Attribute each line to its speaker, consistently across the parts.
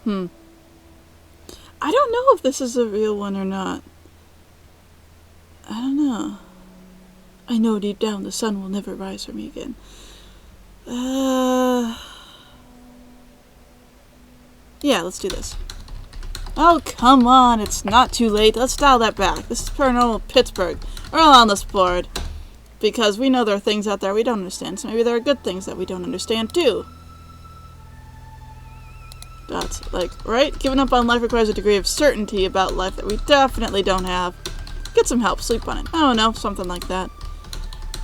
Speaker 1: I don't know if this is a real one or not. I don't know. I know deep down the sun will never rise for me again. Yeah, let's do this. Oh, come on, it's not too late. Let's dial that back. This is Paranormal Pittsburgh. We're all on this board. Because we know there are things out there we don't understand, so maybe there are good things that we don't understand, too. That's, like, right? Giving up on life requires a degree of certainty about life that we definitely don't have. Get some help, sleep on it. I don't know, something like that.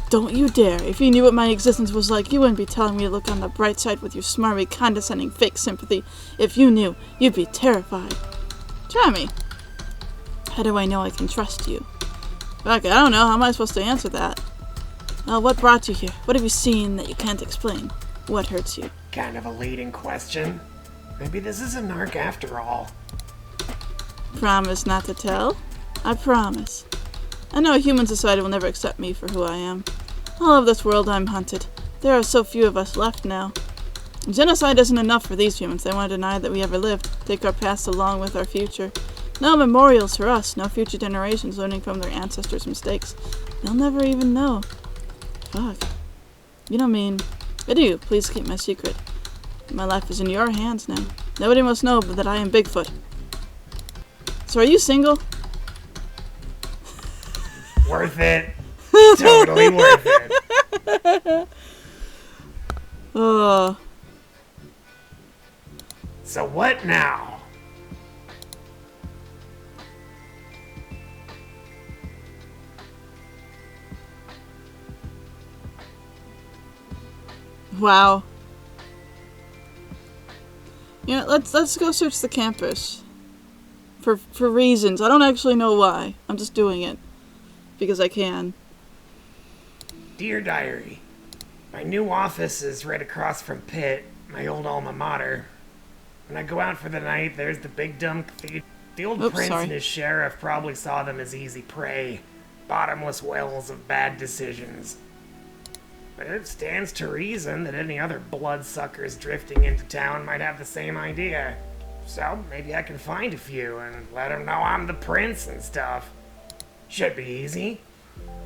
Speaker 1: Don't you dare. If you knew what my existence was like, you wouldn't be telling me to look on the bright side with your smarmy, condescending, fake sympathy. If you knew, you'd be terrified. Try me. How do I know I can trust you? Fuck, I don't know. How am I supposed to answer that? What brought you here? What have you seen that you can't explain? What hurts you?
Speaker 2: Kind of a leading question. Maybe this is a narc after all.
Speaker 1: Promise not to tell? I promise. I know human society will never accept me for who I am. All of this world I'm hunted. There are so few of us left now. Genocide isn't enough for these humans. They want to deny that we ever lived, take our past along with our future. No memorials for us, no future generations learning from their ancestors' mistakes. They'll never even know. Fuck. You don't mean... I do. Please keep my secret. My life is in your hands now. Nobody must know but that I am Bigfoot. So are you single?
Speaker 2: Worth it. Totally worth it.
Speaker 1: Oh.
Speaker 2: So what now?
Speaker 1: Wow. You know, let's go search the campus. For reasons. I don't actually know why. I'm just doing it. Because I can.
Speaker 2: Dear Diary, my new office is right across from Pitt, my old alma mater. When I go out for the night, there's the big dumb cathedral. The old prince and his sheriff probably saw them as easy prey, bottomless wells of bad decisions. But it stands to reason that any other bloodsuckers drifting into town might have the same idea. So maybe I can find a few and let them know I'm the prince and stuff. Should be easy.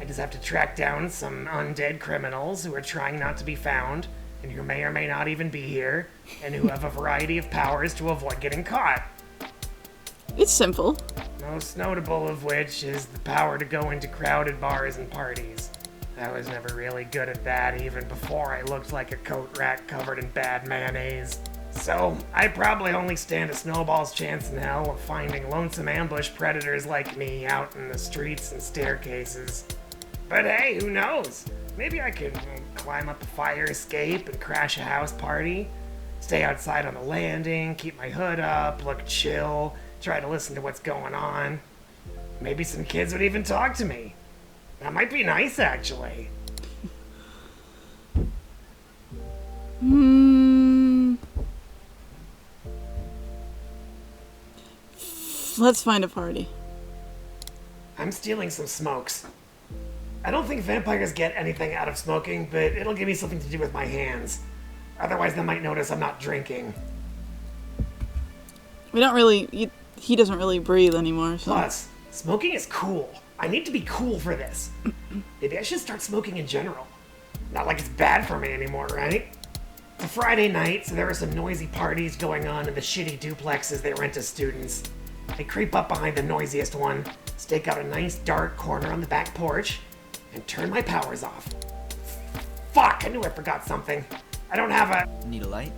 Speaker 2: I just have to track down some undead criminals who are trying not to be found, and who may or may not even be here, and who have a variety of powers to avoid getting caught.
Speaker 1: It's simple.
Speaker 2: Most notable of which is the power to go into crowded bars and parties. I was never really good at that even before I looked like a coat rack covered in bad mayonnaise. So, I probably only stand a snowball's chance in hell of finding lonesome ambush predators like me out in the streets and staircases. But hey, who knows? Maybe I could climb up a fire escape and crash a house party, stay outside on the landing, keep my hood up, look chill, try to listen to what's going on. Maybe some kids would even talk to me. That might be nice, actually.
Speaker 1: Let's find a party.
Speaker 2: I'm stealing some smokes. I don't think vampires get anything out of smoking, but it'll give me something to do with my hands. Otherwise, they might notice I'm not drinking.
Speaker 1: We don't really... He doesn't really breathe anymore, so...
Speaker 2: Plus, smoking is cool. I need to be cool for this. Maybe I should start smoking in general. Not like it's bad for me anymore, right? It's a Friday night, so there are some noisy parties going on in the shitty duplexes they rent to students. I creep up behind the noisiest one, stake out a nice dark corner on the back porch, and turn my powers off. Fuck, I knew I forgot something. I don't have a...
Speaker 3: Need a light?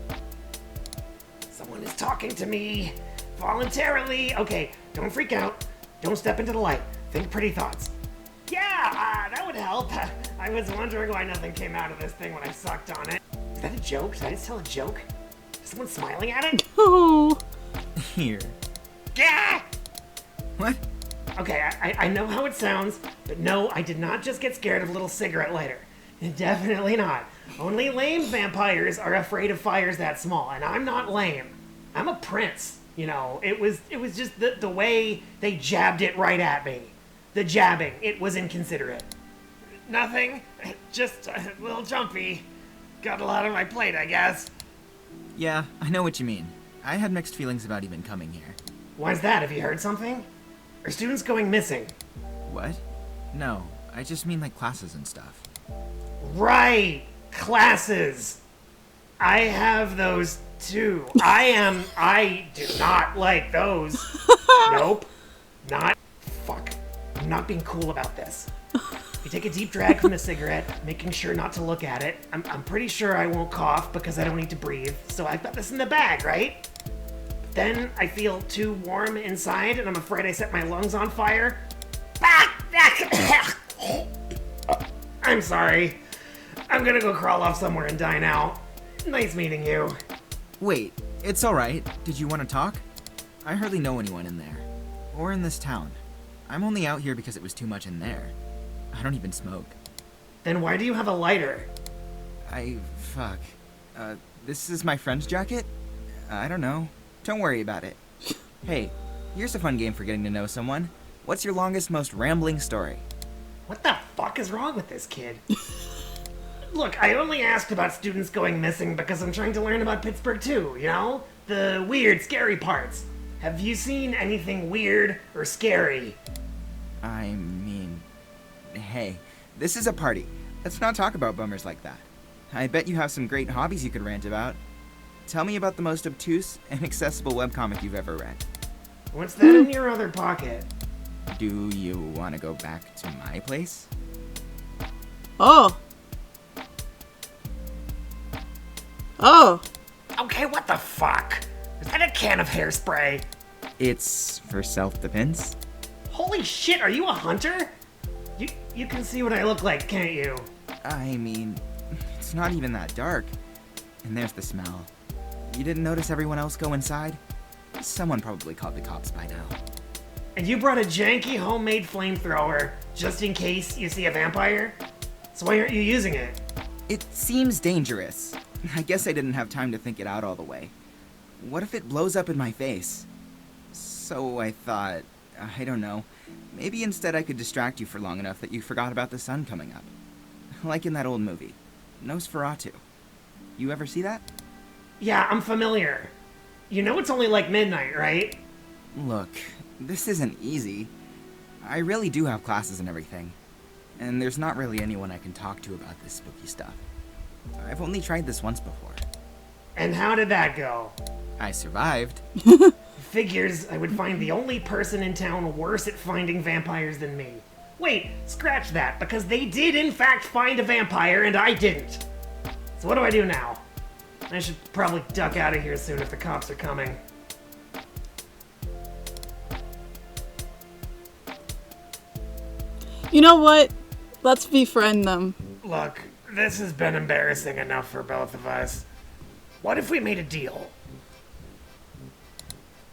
Speaker 2: Someone is talking to me. Voluntarily. Okay, don't freak out. Don't step into the light. Think pretty thoughts. Yeah, that would help. I was wondering why nothing came out of this thing when I sucked on it. Is that a joke? Did I just tell a joke? Is someone smiling at it?
Speaker 1: Oh.
Speaker 3: Here.
Speaker 2: Yeah!
Speaker 3: What?
Speaker 2: Okay, I know how it sounds, but no, I did not just get scared of a little cigarette lighter. Definitely not. Only lame vampires are afraid of fires that small, and I'm not lame. I'm a prince. You know, it was just the way they jabbed it right at me. The jabbing, it was inconsiderate. Nothing, just a little jumpy. Got a lot on my plate, I guess.
Speaker 3: Yeah, I know what you mean. I had mixed feelings about even coming here.
Speaker 2: Why's that? Have you heard something? Are students going missing?
Speaker 3: What? No, I just mean like classes and stuff.
Speaker 2: Right! Classes! I have those too. I do not like those. Nope. Not. Fuck. I'm not being cool about this. You take a deep drag from the cigarette, making sure not to look at it. I'm pretty sure I won't cough because I don't need to breathe, so I've got this in the bag, right? Then I feel too warm inside and I'm afraid I set my lungs on fire. I'm sorry. I'm gonna go crawl off somewhere and die now. Nice meeting you.
Speaker 3: Wait, it's alright. Did you want to talk? I hardly know anyone in there. Or in this town. I'm only out here because it was too much in there. I don't even smoke.
Speaker 2: Then why do you have a lighter?
Speaker 3: Fuck. This is my friend's jacket? I don't know. Don't worry about it. Hey, here's a fun game for getting to know someone. What's your longest, most rambling story?
Speaker 2: What the fuck is wrong with this kid? Look, I only asked about students going missing because I'm trying to learn about Pittsburgh too, you know? The weird, scary parts. Have you seen anything weird or scary?
Speaker 3: I mean... Hey, this is a party. Let's not talk about bummers like that. I bet you have some great hobbies you could rant about. Tell me about the most obtuse and accessible webcomic you've ever read.
Speaker 2: What's that in your other pocket?
Speaker 3: Do you want to go back to my place?
Speaker 1: Oh. Oh.
Speaker 2: Okay, what the fuck? Is that a can of hairspray?
Speaker 3: It's for self-defense.
Speaker 2: Holy shit, are you a hunter? You can see what I look like, can't you?
Speaker 3: I mean, it's not even that dark. And there's the smell. You didn't notice everyone else go inside? Someone probably called the cops by now.
Speaker 2: And you brought a janky homemade flamethrower just in case you see a vampire? So why aren't you using it?
Speaker 3: It seems dangerous. I guess I didn't have time to think it out all the way. What if it blows up in my face? So I thought, I don't know, maybe instead I could distract you for long enough that you forgot about the sun coming up. Like in that old movie, Nosferatu. You ever see that?
Speaker 2: Yeah, I'm familiar. You know it's only like midnight, right?
Speaker 3: Look, this isn't easy. I really do have classes and everything. And there's not really anyone I can talk to about this spooky stuff. I've only tried this once before.
Speaker 2: And how did that go?
Speaker 3: I survived.
Speaker 2: Figures I would find the only person in town worse at finding vampires than me. Wait, scratch that, because they did in fact find a vampire and I didn't. So what do I do now? I should probably duck out of here soon if the cops are coming.
Speaker 1: You know what? Let's befriend them.
Speaker 2: Look, this has been embarrassing enough for both of us. What if we made a deal?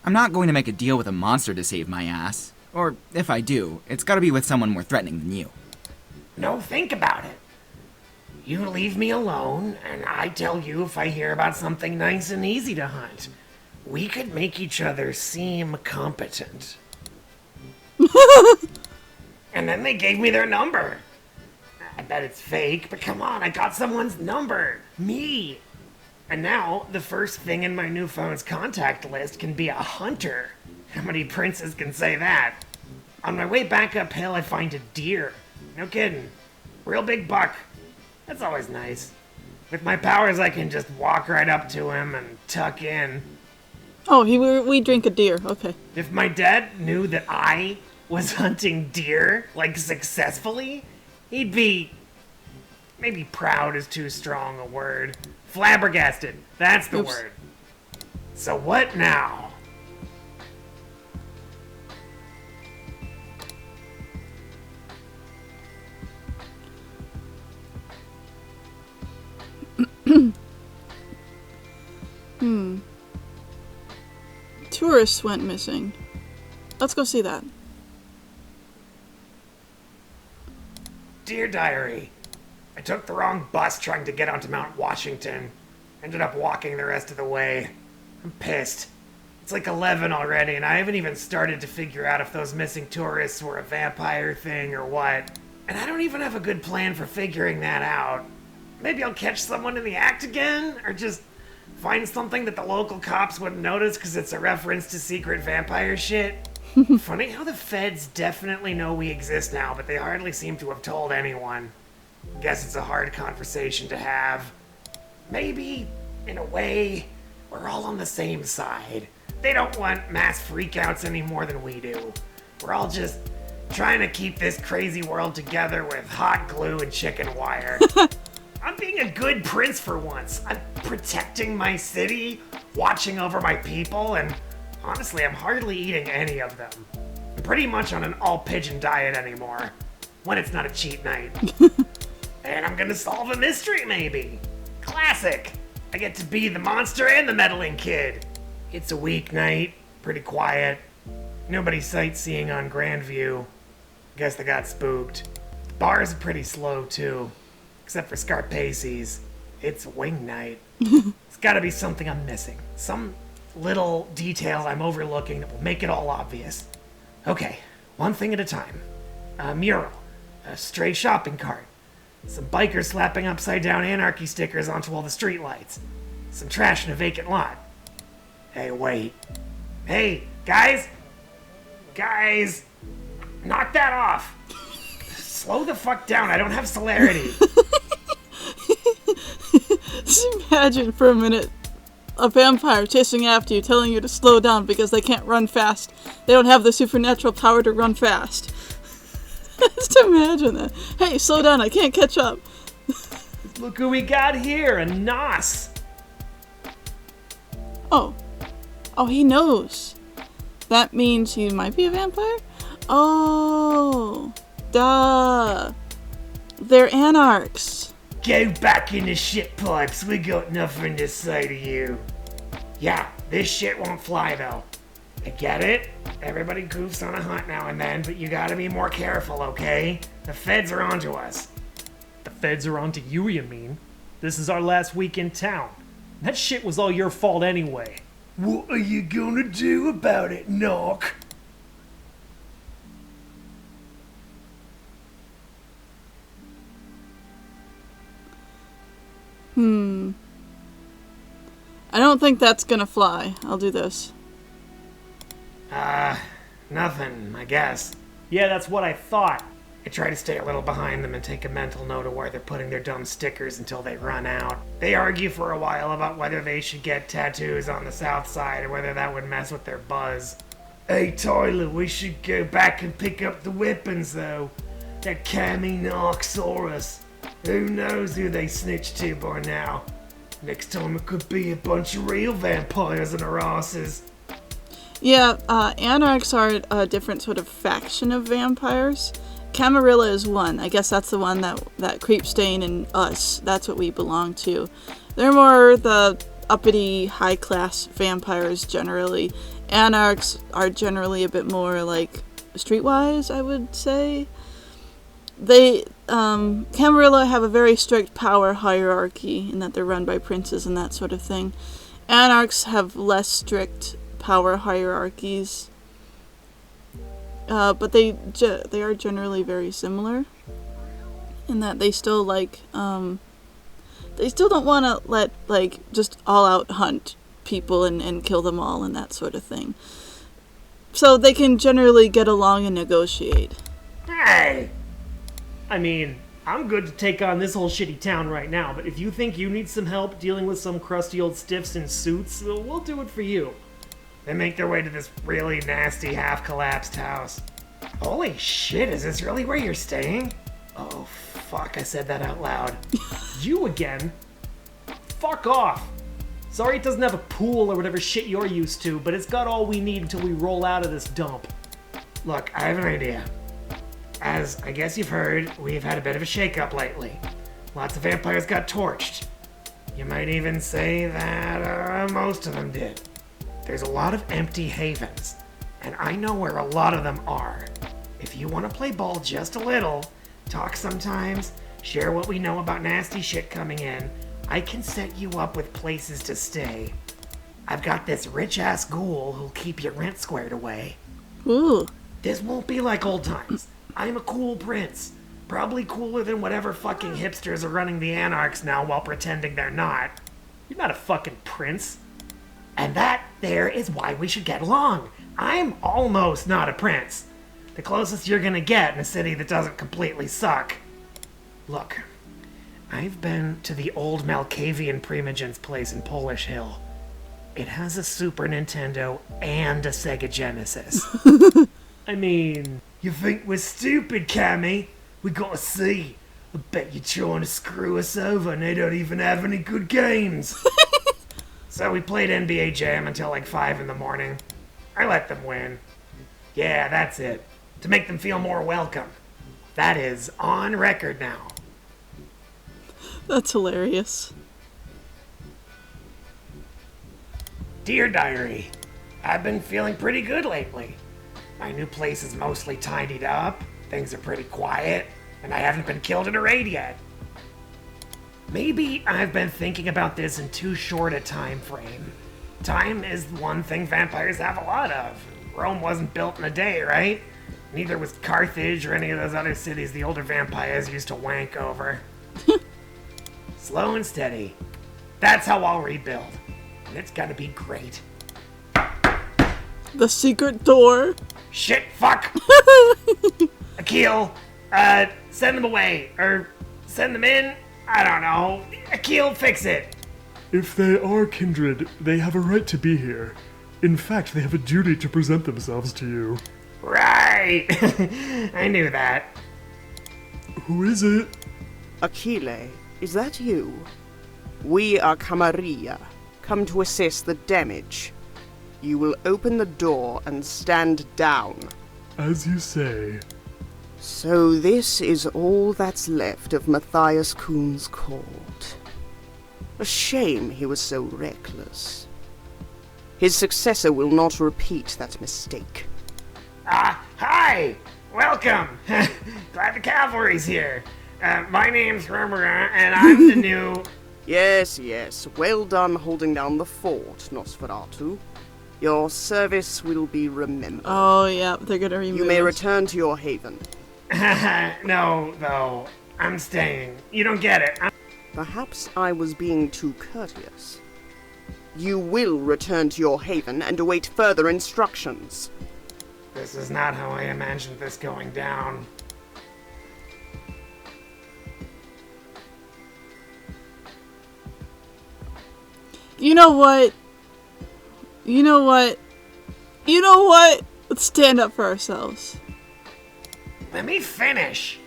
Speaker 3: I'm not going to make a deal with a monster to save my ass. Or, if I do, it's gotta be with someone more threatening than you.
Speaker 2: No, think about it. You leave me alone, and I tell you if I hear about something nice and easy to hunt. We could make each other seem competent. And then they gave me their number. I bet it's fake, but come on, I got someone's number. Me. And now, the first thing in my new phone's contact list can be a hunter. How many princes can say that? On my way back uphill, I find a deer. No kidding. Real big buck. That's always nice. With my powers, I can just walk right up to him and tuck in.
Speaker 1: Oh, we drink a deer. Okay.
Speaker 2: If my dad knew that I was hunting deer, like, successfully, he'd be... maybe proud is too strong a word. Flabbergasted. That's the word. So what now?
Speaker 1: Tourists went missing. Let's go see that.
Speaker 2: Dear Diary, I took the wrong bus trying to get onto Mount Washington. Ended up walking the rest of the way. I'm pissed. It's like 11 already, and I haven't even started to figure out if those missing tourists were a vampire thing or what. And I don't even have a good plan for figuring that out. Maybe I'll catch someone in the act again, or just find something that the local cops wouldn't notice because it's a reference to secret vampire shit. Funny how the feds definitely know we exist now, but they hardly seem to have told anyone. Guess it's a hard conversation to have. Maybe, in a way, we're all on the same side. They don't want mass freakouts any more than we do. We're all just trying to keep this crazy world together with hot glue and chicken wire. I'm being a good prince for once. I'm protecting my city, watching over my people, and honestly, I'm hardly eating any of them. I'm pretty much on an all-pigeon diet anymore, when it's not a cheat night. And I'm gonna solve a mystery, maybe. Classic. I get to be the monster and the meddling kid. It's a weeknight, pretty quiet. Nobody sightseeing on Grandview. Guess they got spooked. The bars are pretty slow, too. Except for Scarpace's. It's wing night. It's gotta be something I'm missing. Some little detail I'm overlooking that will make it all obvious. Okay, one thing at a time. A mural. A stray shopping cart. Some bikers slapping upside-down anarchy stickers onto all the streetlights. Some trash in a vacant lot. Hey, wait. Hey, guys! Guys! Knock that off! Slow the fuck down, I don't have celerity.
Speaker 1: Just imagine for a minute a vampire chasing after you, telling you to slow down because they can't run fast. They don't have the supernatural power to run fast. Just imagine that. Hey, slow down, I can't catch up.
Speaker 4: Look who we got here, a Nos.
Speaker 1: Oh, he knows. That means he might be a vampire? Oh, duh. They're anarchs.
Speaker 2: Go back in the shit pipes, we got nothing to say to you. Yeah, this shit won't fly though. I get it. Everybody goofs on a hunt now and then, but you gotta be more careful, okay? The feds are onto us.
Speaker 4: The feds are onto you, you mean? This is our last week in town. That shit was all your fault anyway.
Speaker 2: What are you gonna do about it, Knock?
Speaker 1: I don't think that's gonna fly. I'll do this.
Speaker 2: Nothing, I guess.
Speaker 4: Yeah, that's what I thought.
Speaker 2: I try to stay a little behind them and take a mental note of where they're putting their dumb stickers until they run out. They argue for a while about whether they should get tattoos on the south side or whether that would mess with their buzz. Hey Tyler, we should go back and pick up the weapons though. That Cami Narcosaurus. Who knows who they snitched to by now. Next time it could be a bunch of real vampires and our asses.
Speaker 1: Yeah, anarchs are a different sort of faction of vampires. Camarilla is one. I guess that's the one that Creepstain and us, that's what we belong to. They're more the uppity, high-class vampires generally. Anarchs are generally a bit more, like, streetwise, I would say. Camarilla have a very strict power hierarchy in that they're run by princes and that sort of thing. Anarchs have less strict power hierarchies. But they are generally very similar in that they still they still don't want to let just all out hunt people and kill them all and that sort of thing. So they can generally get along and negotiate.
Speaker 2: Hey!
Speaker 4: I mean, I'm good to take on this whole shitty town right now, but if you think you need some help dealing with some crusty old stiffs in suits, we'll do it for you.
Speaker 2: They make their way to this really nasty, half-collapsed house. Holy shit, is this really where you're staying? Oh, fuck, I said that out loud.
Speaker 4: You again? Fuck off. Sorry it doesn't have a pool or whatever shit you're used to, but it's got all we need until we roll out of this dump.
Speaker 2: Look, I have an idea. As I guess you've heard, we've had a bit of a shakeup lately. Lots of vampires got torched. You might even say that most of them did. There's a lot of empty havens, and I know where a lot of them are. If you want to play ball just a little, talk sometimes, share what we know about nasty shit coming in, I can set you up with places to stay. I've got this rich-ass ghoul who'll keep your rent squared away.
Speaker 1: Ooh.
Speaker 2: This won't be like old times. I'm a cool prince. Probably cooler than whatever fucking hipsters are running the anarchs now while pretending they're not.
Speaker 4: You're not a fucking prince.
Speaker 2: And that there is why we should get along. I'm almost not a prince. The closest you're gonna get in a city that doesn't completely suck. Look, I've been to the old Malkavian Primogen's place in Polish Hill. It has a Super Nintendo and a Sega Genesis.
Speaker 4: I mean,
Speaker 2: You think we're stupid, Cammy? We gotta see. I bet you're trying to screw us over and they don't even have any good games. So we played NBA Jam until like 5 in the morning. I let them win. Yeah, that's it. To make them feel more welcome. That is on record now.
Speaker 1: That's hilarious.
Speaker 2: Dear Diary, I've been feeling pretty good lately. My new place is mostly tidied up, things are pretty quiet, and I haven't been killed in a raid yet. Maybe I've been thinking about this in too short a time frame. Time is one thing vampires have a lot of. Rome wasn't built in a day, right? Neither was Carthage or any of those other cities the older vampires used to wank over. Slow and steady. That's how I'll rebuild. And it's gonna be great.
Speaker 1: The secret door.
Speaker 2: Shit, fuck! Akil, send them away. Or send them in? I don't know. Akil, fix it.
Speaker 5: If they are kindred, they have a right to be here. In fact, they have a duty to present themselves to you.
Speaker 2: Right! I knew that.
Speaker 5: Who is it?
Speaker 6: Achille, is that you? We are Camarilla, come to assess the damage. You will open the door and stand down.
Speaker 5: As you say.
Speaker 6: So this is all that's left of Matthias Kuhn's court. A shame he was so reckless. His successor will not repeat that mistake.
Speaker 2: Hi! Welcome! Glad the cavalry's here. My name's Rumora, and I'm the new...
Speaker 6: Yes, well done holding down the fort, Nosferatu. Your service will be remembered.
Speaker 1: Oh, yeah, they're gonna remove
Speaker 6: You may
Speaker 1: it.
Speaker 6: return to your haven.
Speaker 2: No, though. I'm staying. You don't get it.
Speaker 6: Perhaps I was being too courteous. You will return to your haven and await further instructions.
Speaker 2: This is not how I imagined this going down.
Speaker 1: You know what? Let's stand up for ourselves.
Speaker 2: Let me finish.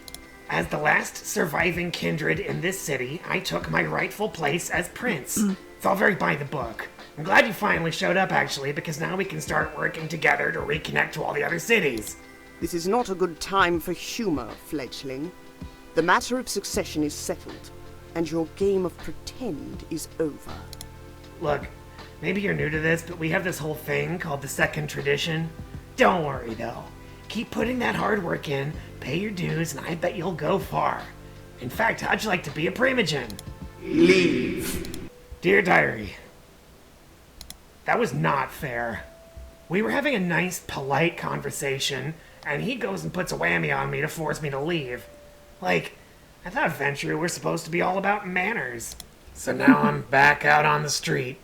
Speaker 2: As the last surviving kindred in this city, I took my rightful place as prince. It's all very by the book. I'm glad you finally showed up, actually, because now we can start working together to reconnect to all the other cities.
Speaker 6: This is not a good time for humor, fledgling. The matter of succession is settled, and your game of pretend is over.
Speaker 2: Look, maybe you're new to this, but we have this whole thing called the second tradition. Don't worry, though. Keep putting that hard work in, pay your dues, and I bet you'll go far. In fact, how'd you like to be a primogen? Leave. Dear Diary, that was not fair. We were having a nice, polite conversation, and he goes and puts a whammy on me to force me to leave. Like, I thought Venture were supposed to be all about manners. So now I'm back out on the street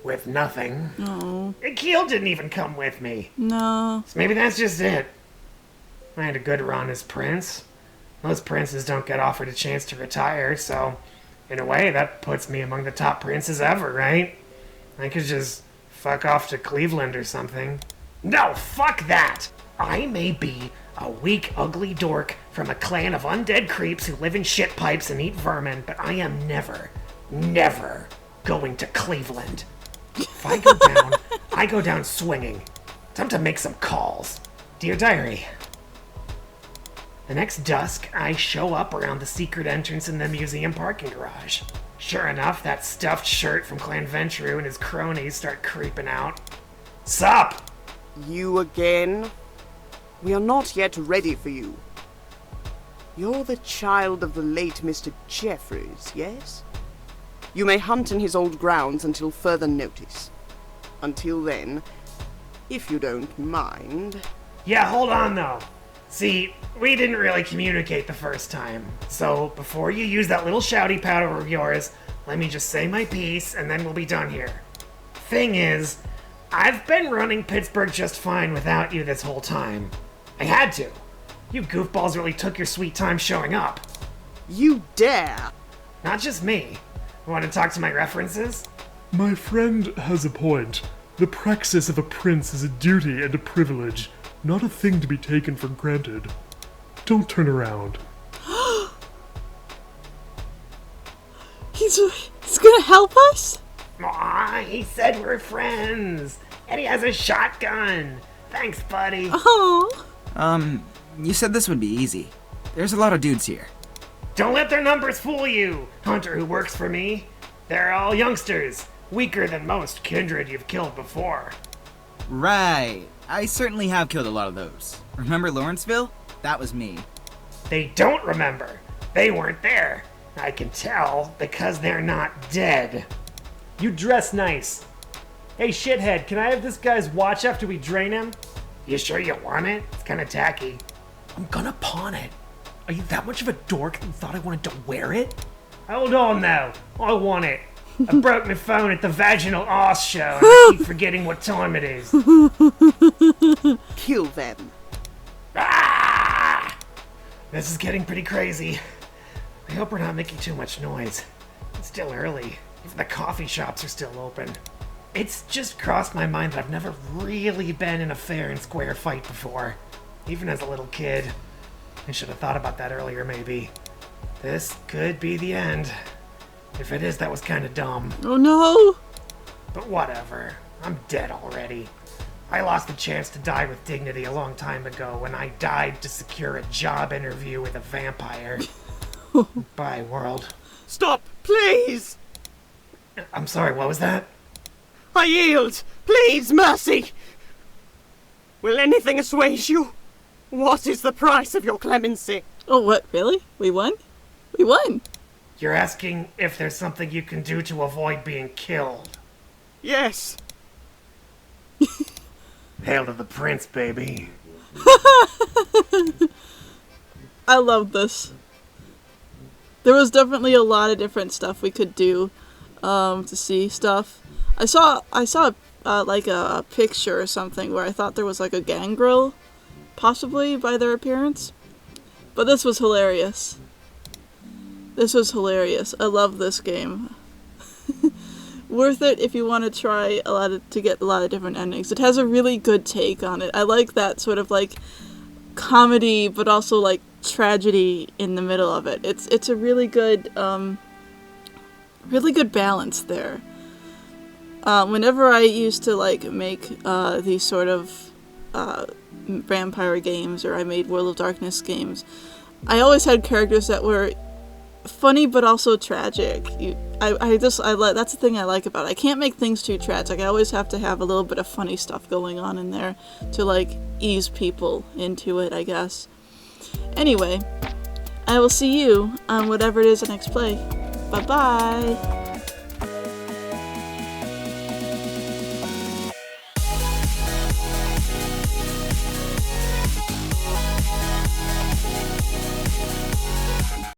Speaker 2: with nothing.
Speaker 1: No.
Speaker 2: Akil didn't even come with me.
Speaker 1: No.
Speaker 2: So maybe that's just it. I had a good run as prince. Most princes don't get offered a chance to retire, so in a way that puts me among the top princes ever, right? I could just fuck off to Cleveland or something. No, fuck that! I may be a weak, ugly dork from a clan of undead creeps who live in shit pipes and eat vermin, but I am never going to Cleveland. If I go down, I go down swinging. Time to make some calls. Dear Diary, the next dusk, I show up around the secret entrance in the museum parking garage. Sure enough, that stuffed shirt from Clan Ventrue and his cronies start creeping out. Sup?
Speaker 6: You again? We are not yet ready for you. You're the child of the late Mr. Jeffries, yes? You may hunt in his old grounds until further notice. Until then, if you don't mind...
Speaker 2: Yeah, hold on though. See, we didn't really communicate the first time, so before you use that little shouty powder of yours, let me just say my piece and then we'll be done here. Thing is, I've been running Pittsburgh just fine without you this whole time. I had to. You goofballs really took your sweet time showing up.
Speaker 6: You dare!
Speaker 2: Not just me. Want to talk to my references?
Speaker 5: My friend has a point. The praxis of a prince is a duty and a privilege, not a thing to be taken for granted. Don't turn around.
Speaker 1: He's gonna help us?
Speaker 2: Aw, he said we're friends. And he has a shotgun. Thanks, buddy.
Speaker 1: Oh.
Speaker 3: You said this would be easy. There's a lot of dudes here.
Speaker 2: Don't let their numbers fool you, Hunter who works for me. They're all youngsters, weaker than most kindred you've killed before.
Speaker 3: Right. I certainly have killed a lot of those. Remember Lawrenceville? That was me.
Speaker 2: They don't remember. They weren't there. I can tell because they're not dead.
Speaker 4: You dress nice. Hey, shithead, can I have this guy's watch after we drain him?
Speaker 2: You sure you want it? It's kind of tacky.
Speaker 7: I'm gonna pawn it. Are you that much of a dork that you thought I wanted to wear it?
Speaker 2: Hold on now. I want it. I broke my phone at the Vaginal Oss show and I keep forgetting what time it is.
Speaker 6: Kill them.
Speaker 2: Ah! This is getting pretty crazy. I hope we're not making too much noise. It's still early. Even the coffee shops are still open. It's just crossed my mind that I've never really been in a fair and square fight before. Even as a little kid. I should have thought about that earlier, maybe. This could be the end. If it is, that was kind of dumb.
Speaker 1: Oh no!
Speaker 2: But whatever. I'm dead already. I lost the chance to die with dignity a long time ago when I died to secure a job interview with a vampire. Bye, world.
Speaker 6: Stop, please!
Speaker 2: I'm sorry, what was that?
Speaker 6: I yield! Please, mercy! Will anything assuage you? What is the price of your clemency?
Speaker 1: Oh, what? Really? We won? We won!
Speaker 2: You're asking if there's something you can do to avoid being killed.
Speaker 6: Yes.
Speaker 2: Hail to the prince, baby.
Speaker 1: I love this. There was definitely a lot of different stuff we could do to see stuff. I saw like a picture or something where I thought there was like a gangrel, possibly by their appearance. But this was hilarious. This was hilarious. I love this game. Worth it if you want to try to get a lot of different endings. It has a really good take on it. I like that sort of like comedy, but also like tragedy in the middle of it. It's a really good balance there. Whenever I used to like make these sort of vampire games, or I made World of Darkness games, I always had characters that were funny but also tragic. That's the thing I like about it. I can't make things too tragic. I always have to have a little bit of funny stuff going on in there to like ease people into it, I guess. Anyway, I will see you on whatever it is the next play. Bye bye!